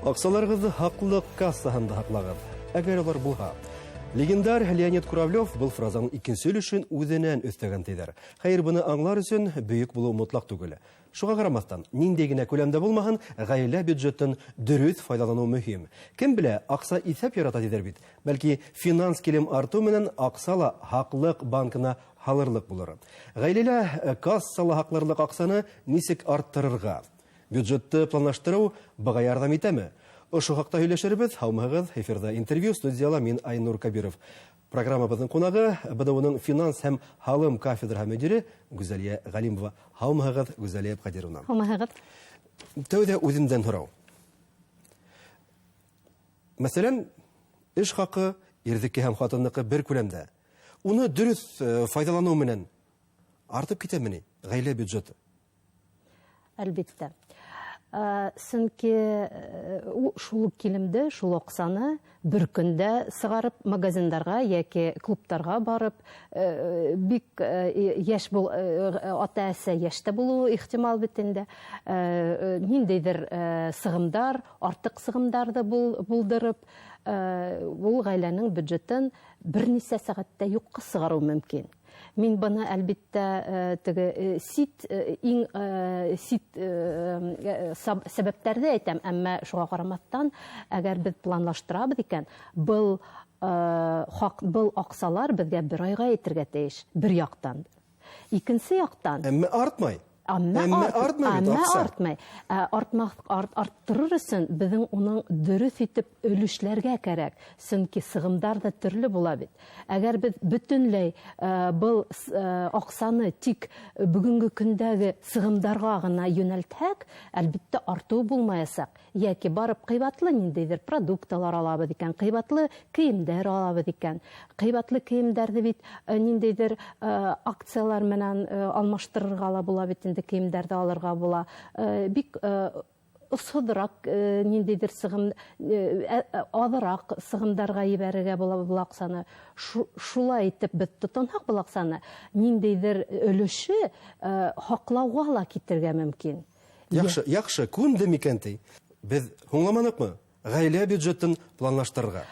Аксаларығызды хақлық кассаһында һаҡлағыҙ. Әгәр олар булһа. Легендар Леонид Куравлев был фразаның икенсе өлөшөн үҙенән өҫтәгән тиҙәр. Хәйер, быны аңлар өсөн бөйөк булыу мотлаҡ түгел. Шуға ҡарамаҫтан, ниндәй генә күләмдә булмаһын, ғаилә бюджетын дөрөҫ файҙаланыу мөһим. Кем белә, аҡса иҫәп ярата тиҙәр бит. Бәлки, финанс килем артыу менән аҡса ла һаҡлыҡ банкына һалырлык булыр. Ғаиләлә кассала һаҡларлыҡ аҡсаны нисек арттырырға? Бюджетты планлаштырыу быға ярҙам итәме? Ошо хаҡта һөйләшербеҙ. Һаумыһығыҙ, эфирҙа интервью, студияла мин Айнур Кабиров. Программабыҙҙың ҡунағы БДУ-ның финанс һәм һалым кафедраһы мөдире Гүзәлиә Ғалимова. Һаумыһығыҙ, Гүзәлиә Ҡадировна. Һаумыһығыҙ. Тәүҙә үҙемдән һорау. Мәсәлән, эш хаҡы ирҙеке һәм хатынлыҡы бер күләмдә. Уны дөрөҫ файҙаланыу менән артып китәме ни ғаилә бюджеты? Әлбиттә. Сөнки шул килемде, шул аҡсаны бер көндә сығарып магазиндарға яки клубтарға барып, бик йәш бул, ата-әсә йәштә булыуы ихтимал бит инде. Ниндәйҙер сығымдар, артыҡ сығымдарҙы булдырып, ул ғаиләнең бюджетын бер нисә сәғәттә юҡҡа сығарыу мөмкин. Мин быны әлбиттә сәбәптәрҙе әйтәм, әммә шуға ҡарамаҫтан, әгәр беҙ планлаштырабыҙ икән, был аҡсалар беҙгә бер айға етергә тейеш, бер яҡтан. Икенсе яҡтан... Әммә артмай. Әммә артмай. Арттырыр өсөн беҙҙең уның дөрөҫ итеп өлөшләргә кәрәк. Сөнки сығымдар да төрлө була бит. Әгәр беҙ бөтөнләй был аҡсаны тик бөгөнгө көндәге сығымдарға ғына йүнәлтһәк, әлбиттә артыу булмаясаҡ. Йәки барып ҡыйбатлы ниндәйҙер продукталар алабыҙ икән, ҡыйбатлы кейемдәр алабыҙ икән. Ҡыйбатлы кейемдәрҙе бит ниндәйҙер акциялар менән алмаштырырға ла була бит, кейемдәрҙе алырға була. Бик осһоҙораҡ ниндәйҙер аҙыраҡ сығымдарға ебәрергә була был аҡсаны. Шулай итеп беҙ тотонһаҡ был аҡсаны, ниндәйҙер өлөшө һаҡлауға ла китергә мөмкин. Яҡшы, күндем икән ти. Беҙ һуңламаныҡмы ғаилә бюджетын планлаштырырға?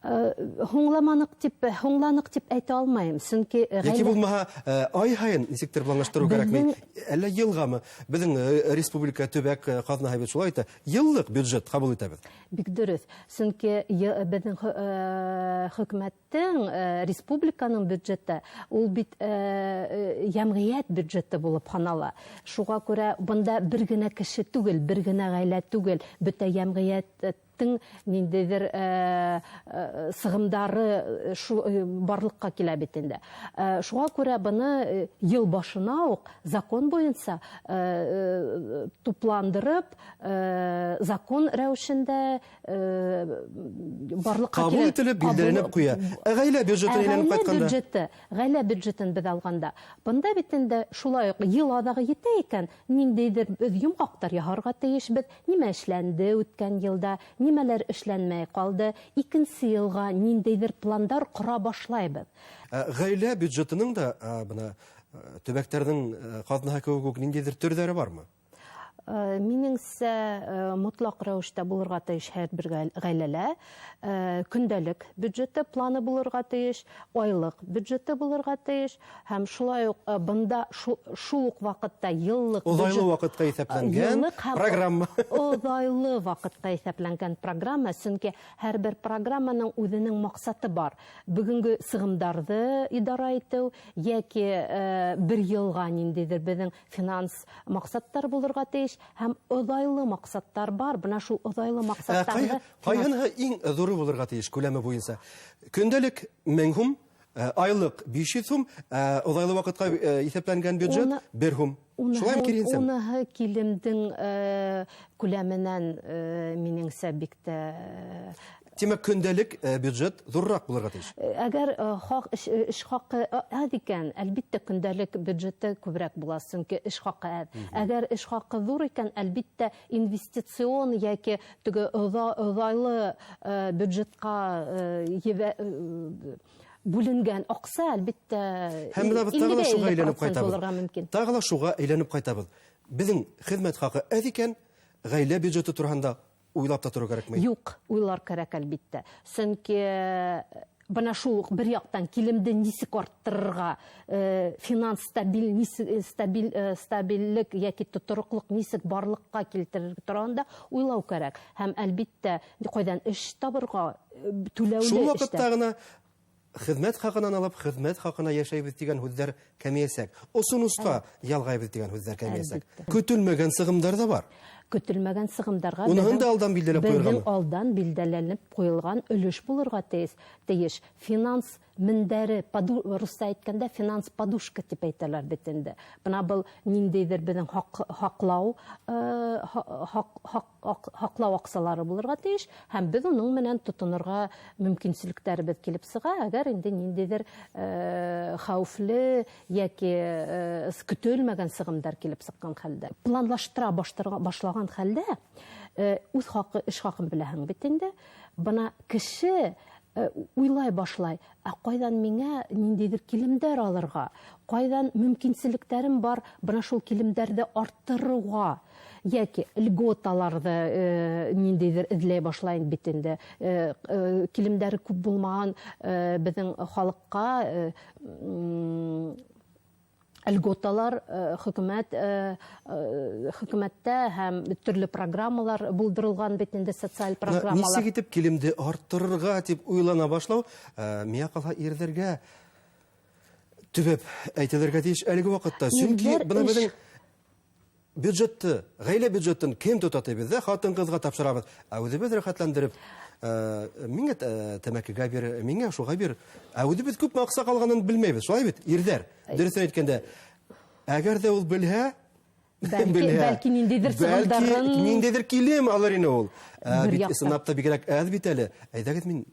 Һуңланыҡ тип әйтә алмайым. Яки булмаһа, ай һайын нисектер планлаштырыу кәрәкме? Әллә йылғамы? Беҙҙең республика төбәк ҡаҙнаһы бит шулай итә. Йыллыҡ бюджет ҡабул итәбеҙ. Бик дөрөҫ. Сөнки беҙҙең хөкүмәттең, республиканың бюджеты, ул бит йәмғиәт бюджеты булып һанала. Шуға күрә бында бер генә кеше түгел, бер генә ғаилә түгел, бөтә йәмғиәт ниндәйҙер сығымдары барлыҡҡа килә бит инде. Шуға күрә быны йыл башына уҡ закон буйынса тупландырып, закон рәүешендә барлыҡҡа ҡабул ителеп, билдәленеп ҡуя. Ғаилә бюджетын әйләнеп ҡайтҡанда? Ғаилә бюджетын беҙ алғанда. Бында бит инде шулай уҡ йыл аҙағы етә икән, ниндәйҙер беҙ йомғаҡтар яһарға тейешбеҙ, нимә эшләнде үткән йылда, нимәләр эшләнмәй ҡалды, икенсе йылға ниндәйҙер пландар ҡора башлайбыҙ. Ғаилә бюджетының да төбәктәрҙең ҡаҙнаһы кеүек ниндәйҙер төрҙәре бармы? Минеңсә, мотлаҡ рәүештә булырға тейеш һәр бер ғаиләлә. Көндәлек бюджеты планы булырға тейеш, айлыҡ бюджеты булырға тейеш, һәм шулай уҡ бында шул уҡ ваҡытта йыллыҡ бюджет... Оҙайлы ваҡытҡа иҫәпләнгән программа. Оҙайлы ваҡытҡа иҫәпләнгән программа, сөнки һәр бер программаның үҙенең маҡсаты бар. Бөгөнгө сығымдарҙы идара итеү, йәки бер йылға ниндәйҙер беҙҙең финанс маҡсаттар булырға тейеш, һәм оҙайлы маҡсаттар бар. Бына шул оҙайлы маҡсаттарҙы... Ҡайһыныһы иң ҙуры булырға тейеш күләме буйынса? Көндәлек 1000 һум, айлык 500 һум, оҙайлы ваҡытҡа иҫәпләнгән бюджет 1 һум. Шулай киренсәм? Уныһы килемдең күләменән минеңсә бик тә... Тимәк, көндәлек бюджет ҙурыраҡ булырға тейеш. Әгәр эш хаҡы аҙ икән, әлбиттә көндәлек бюджеты күберәк була, сөнки эш хаҡы аҙ. Әгәр эш хаҡы ҙур икән, әлбиттә инвестицион йәки оҙайлы бюджетҡа бүленгән аҡса, әлбиттә, тағы ла шуға әйләнеп ҡайтабыҙ. Беҙҙең хеҙмәт хаҡы әҙ икән, ғаилә бюджеты тураһында уйлап та тору кәрәкме? Юк, уйлар кәрәк әлбиттә. Сөнки бына шул бер яктан килемде нисек арттырырга, финанс стабильлек яки тотрыклык нисек барлыкка килтерергә торганда уйлау кәрәк. Һәм әлбиттә кайдан эш табырга, түләүле Шул вакытта гына хезмәт хакынан алып, хезмәт хакына яшәйбез дигән һүзләр кәмиясәк, осынуска ялгайбыз дигән һүзләр кәмиясәк. Көтелмәгән сыгымдар да бар. Көтелмәгән сыгымдарга Уныһын да алдан билдәләп куелган. Алдан билдәләнеп куелган өлеш булырга тиеш. Финанс мендәре, русча әйткәндә финанс подушка дип әйтәләр бит инде. Бына был ниндидер безнең хаклау аксалары булырга тиеш, һәм без уның менән тотынырга мөмкинлекләребез килеп сыга, әгәр инде ниндидер хәүфле яки көтелмәгән сыгымдар килеп сыккан хәлдә. Планлаштыра башлаган хәлдә үз хакы, эш хакын беләһең бит инде. Бына кеше уйлай башлай, кайдан миңа ниндидер килемдәр алырга, кайдан мөмкинлекләрем бар, бына шул килемдәрне арттырырга, яки льготаларны ниндидер эзләй башлайын бит инде. Килемдәре күп булмаган безнең халыкка льготалар хөкүмәттә һәм төрле программалар булдырылган бит инде, социаль программалар. Нисек итеп килемде арттырырга дип уйлана башлау, миңа калса ирдәргә төбәп әйтелергә тиеш әлеге вакытта. Чөнки бына безнең бюджетты, гаилә бюджетын кем тотатыбыз, хатын-кызга тапшырабыз. Үзебез рәхәтләндереп, миңа тәмәкегә бир, миңа шуга бир. Үзебез күп макса калганын белмәйбез. Шулай бит, ирдәр. Дөресен әйткәндә, әгәр дә ул белһә, бәлки ниндидер килем алыр ине ул. Бит сынапта бигрәк әз бит әле. Әйдәгез, мин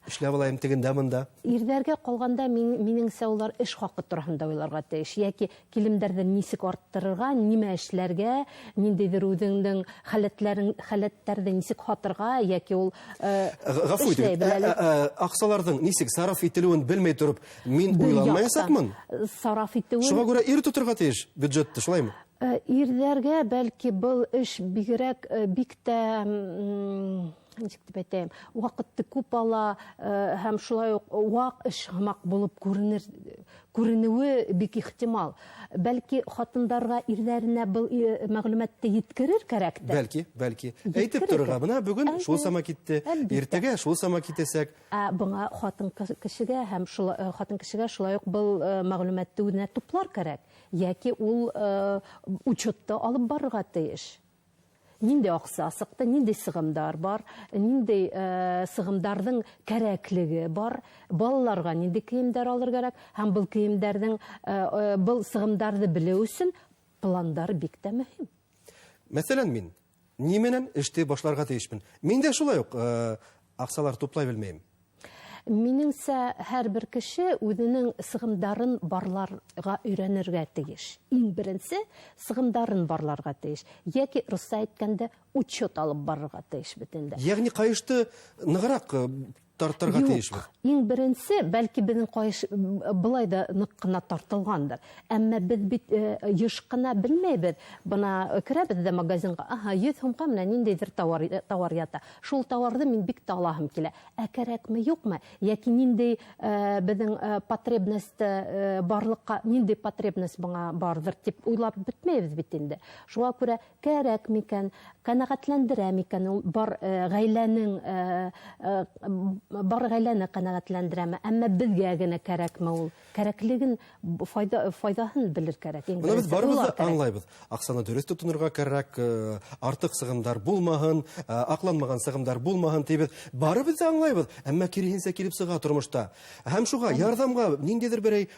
эшләп алайым тегендә монда. Ирдәргә калганда минеңсә улар эш хакы турында уйларга тиеш, яки килемдәрне нисек арттырырга, нимә эшләргә, ниндидер үзеңнең халәтләрне нисек хатырга, яки ул гафу итегез, аксаларның нисек сараф ителүен белмәй торып, мин уйламаячакмын. Сараф итүен Шуңа күрә ир тотырга тиеш бюджетты, шулаймы? Ирдәргә бәлки был эш бигрәк бик тә ничек дип әйтәм, вакытты күп ала, һәм шулай ук вак эш һымак булып күренүе бик ихтимал. Бәлки хатындарга ирләренә был мәгълүматты yetkерер кәрәк тә. Бәлки. Әйтеп торырга, бына бүген шул сама китте, иртәгә шул сама китәсәк. Буңа хатын кешегә һәм хатын кешегә шулай ук был мәгълүматты үзенә туплар кәрәк, яки ул учетта алып барырга тиеш. Нинди акса сыкты, нинди сыгымдар бар, нинди сыгымдардың кәрәклеге бар, балаларга нинди киемдәр алыр кирәк, һәм был киемдәрнең, был сыгымдарды белү өчен пландар бик тә мөһим. Мәсәлән, мин нименән эште башларга тиешмен? Мин дә шулай ук аксалар туплай белмәйм. Минеңсә, һәрбер кеше үзенең сыгымдарын барларга өйрәнергә тиеш. Иң беренче сыгымдарын барларга тиеш. Яки русча әйткәндә учет алып барырга тиеш бит инде. Ягъни кайышты ныграк тартырга тиешме? Иң беренче, бәлки безнең кайыш былай да нык кына тартылгандыр. Әмма без бит еш кына белмәйбез. Бына керәбез дә магазинга, 100 сумга менә ниндидер товар ята. Шул товарны мин бик тә алаһым килә. Кәрәкме, юкмы? Яки нинди безнең потребность барлыкка, нинди потребность моңа бардыр дип уйлап бетмәйбез бит инде. Шуңа күрә кәрәк микән, канәгатьләндерә микән ул бар гаиләне канәгатьләндерәме, әмма безгә генә кәрәкме ул? Кәрәклеген, файдаһын белер кәрәк. Моны без барыбыз да аңлайбыз. Аксаны дөрес тотынырга кәрәк, артык сыгымдар булмаһын, акланмаган сыгымдар булмаһын тибез. Барыбыз да аңлайбыз, әмма киресенчә килеп сыга тормышта. Һәм шуга ярдәмгә ниндидер берәй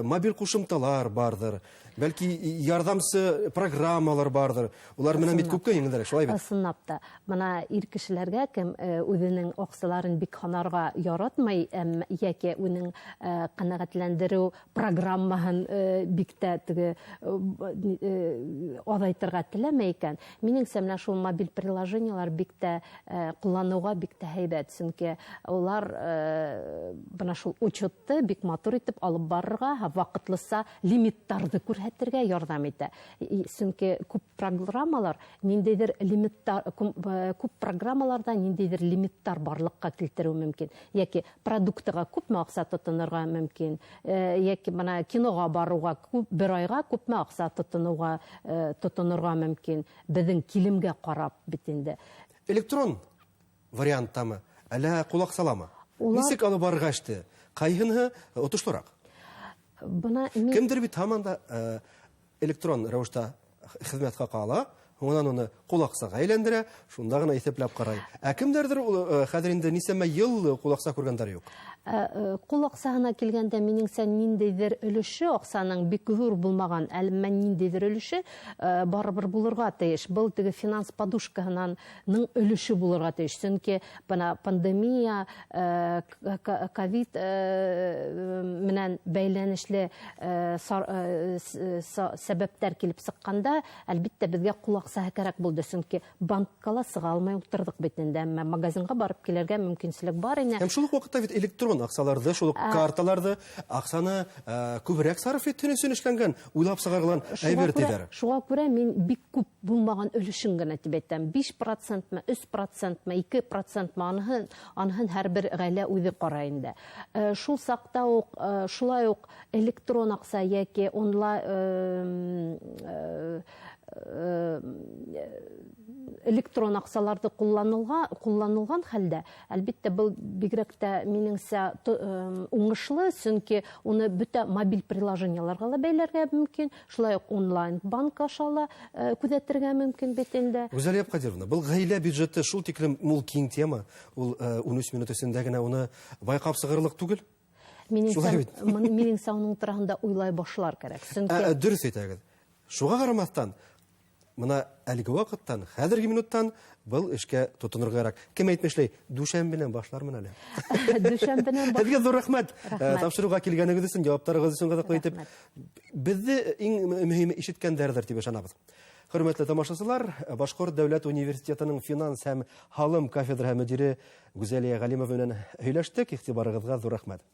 мобиль кушымталар бардыр. Бәлки ярдәмче программалар бардыр. Улар менә бит күпкә еңелрәк, шулай бит. Ысынлап та, моны ир кешеләргә кем үзенең аксаларын бик ханарга яратмый, яки үзенең канәгатьләндерү программаһын бик тә теге азайтырга теләмәй икән. Минеңсә, менә шул мобиль приложениялар бик тә куллануга бик тә һәйбәт, чөнки улар бына шул учетты бик матур итеп алып барырга, вакытлыса лимиттарды күрһәтергә ярдәм итә. Сөнки күп программалар ниндейдер лимиттар, күп программаларда ниндейдер лимиттар барлыкка килтерү мөмкин. Яки продуктыга күпме акча тотынырга мөмкин, яки бына кинога баруга бер айга күпме акча тотынырга мөмкин. Безнең килемгә карап бит инде. Электрон варианттамы, әллә кулак саламы? Нисек алып барырга эште? Кайһынһы отышлырак? Кемдер бит һаман да электрон рәвештә хезмәткә кала, онан уны кулаксага әйләндерә, шунда гына исәпләп карай. Ә кемдердер хәзер инде нисәмә ел кулакса күргәндәр юк. Кулаксагына килгәндә минеңсә ниндейдер өлеше, аксаның бик зур булмаган, әлмә ниндейдер өлеше барыбер булырга тиеш. Был теге финанс подушкаһының өлеше булырга тиеш. Чөнки бына пандемия, ковид менән бәйләнешле сәбәптәр килеп сыкканда, әлбиттә безгә кулаксаһы кирәк булды. Чөнки банкка сыга алмай утырдык бит инде, әмма магазинга барып килергә мөмкинчелек бар ине. Һәм шул ук вакытта бит электрон аксаларды, шул карталарды, аксаны күбрәк сарыф итүне эшләнгән, уйлап сыгарган әйбер диләр. Шуңа күрә мин бик күп булмаган өлешен генә дип әйтәм. 5%-мы, 3%-мы, 2%-мы аныһын һәрбер гаилә үзе карый инде. Шул сакта ук, шулай ук электрон акса яки онлайн электрон аксаларды кулланылган хәлдә, әлбиттә был бигрәк тә минеңсә уңышлы, чөнки уны бөтә мобиль приложениеларга да бәйләргә мөмкин, шулай ук онлайн банк аша күзәтергә мөмкин бит инде. Гүзәлия Кадировна, был гаилә бюджеты шул тиклем мул киң тема, ул 13 минут эчендә генә уны байкап сыгырлык түгел. Минеңсә уның турында уйлай башлар кирәк. Дөрес әйтәгез. Шуга карамастан, мына әлеге вакыттан, хәзерге минуттан был эшкә тотынырга кирәк. Кем әйтмешләй, дүшәмбенән башлармын әле. Дүшәмбенән башлармын. Һезгә зур рәхмәт. Тапшыруга килгәнегез өчен, җавапларыгыз өчен гадәтле итеп. Безне иң мөһиме ишеткәндәрдер дип ышанабыз. Хөрмәтле тамашачылар, Башкорт дәүләт университетының финанс һәм һалым кафедра мөдире Гүзәлия Галимова белән һөйләштек. Игътибарыгызга зур рәхмәт.